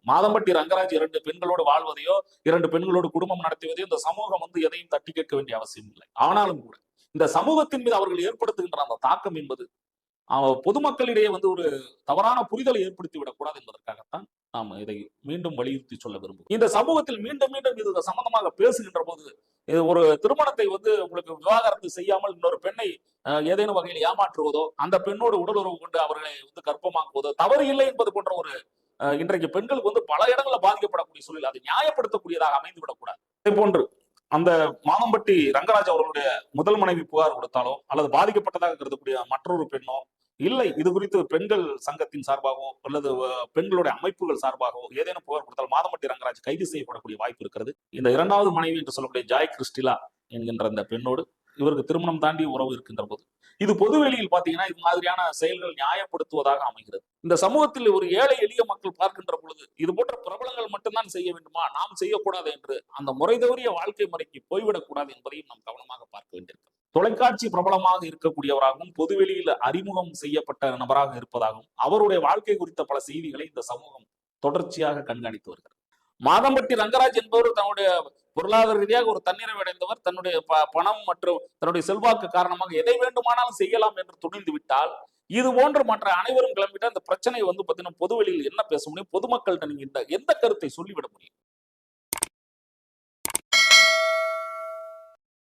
மாதம்பட்டி ரங்கராஜ் 2 பெண்களோடு வாழ்வதையோ 2 பெண்களோடு குடும்பம் நடத்துவதையோ இந்த சமூகம் எதையும் தட்டி கேட்க வேண்டிய அவசியம் இல்லை. ஆனாலும் கூட இந்த சமூகத்தின் மீது அவர்கள் ஏற்படுத்துகின்ற அந்த தாக்கம் என்பது பொதுமக்களிடையே ஒரு தவறான புரிதலை ஏற்படுத்தி விடக்கூடாது என்பதற்காகத்தான் நாம் இதை மீண்டும் வலியுறுத்தி சொல்ல விரும்புகிறோம். இந்த சமூகத்தில் மீண்டும் மீண்டும் இது சம்பந்தமாக பேசுகின்ற போது ஒரு திருமணத்தை உங்களுக்கு விவாகரத்து செய்யாமல் இன்னொரு பெண்ணை ஏதேனும் வகையில் ஏமாற்றுவதோ அந்த பெண்ணோடு உடலுறவு கொண்டு அவர்களை கர்ப்பமாக்குவதோ தவறு இல்லை என்பது போன்ற ஒரு இன்றைக்கு பெண்களுக்கு பல இடங்களில் பாதிக்கப்படக்கூடிய சூழல் அதை நியாயப்படுத்தக்கூடியதாக அமைந்து விடக்கூடாது. அதே போன்று அந்த மாதம்பட்டி ரங்கராஜ் அவர்களுடைய முதல் மனைவி புகார் கொடுத்தாலோ அல்லது பாதிக்கப்பட்டதாக கருதக்கூடிய மற்றொரு பெண்ணோ இல்லை இது குறித்து பெண்கள் சங்கத்தின் சார்பாகவோ அல்லது பெண்களுடைய அமைப்புகள் சார்பாகவோ ஏதேனும் புகார் கொடுத்தால் மாதம்பட்டி ரங்கராஜ் கைது செய்யப்படக்கூடிய வாய்ப்பு இருக்கிறது. இந்த 2வது மனைவி என்று சொல்லக்கூடிய ஜாய் கிறிஸ்டிலா என்கின்ற அந்த பெண்ணோடு இவருக்கு திருமணம் தாண்டி உறவு இருக்கின்ற போது இது பொதுவெளியில் பாத்தீங்கன்னா இது மாதிரியான செயல்கள் நியாயப்படுத்துவதாக அமைகிறது. இந்த சமூகத்தில் ஒரு ஏழை எளிய மக்கள் பார்க்கின்ற பொழுது இது போன்ற பிரபலங்கள் மட்டும்தான் செய்ய வேண்டுமா, நாம் செய்யக்கூடாது என்று அந்த முறை தவறிய வாழ்க்கை முறைக்கு போய்விடக்கூடாது என்பதையும் நாம் கவனமாக பார்க்க வேண்டியிருக்கிறது. தொலைக்காட்சி பிரபலமாக இருக்கக்கூடியவராகவும் பொதுவெளியில் அறிமுகம் செய்யப்பட்ட நபராக இருப்பதாகவும் அவருடைய வாழ்க்கை குறித்த பல செய்திகளை இந்த சமூகம் தொடர்ச்சியாக கண்காணித்து வருகிறது. மாதம்பட்டி ரங்கராஜ் என்பவர் தன்னுடைய பொருளாதார ரீதியாக ஒரு தன்னிறைவு அடைந்தவர், தன்னுடைய பணம் மற்றும் தன்னுடைய செல்வாக்கு காரணமாக எதை வேண்டுமானாலும் செய்யலாம் என்று துணிந்து விட்டால் இது போன்று மற்ற அனைவரும் கிளம்பிட்டு அந்த பிரச்சனை பாத்தீங்கன்னா பொதுவெளியில் என்ன பேச முடியும், பொதுமக்கள்கிட்ட நீங்க எந்த கருத்தை சொல்லிவிட முடியும்?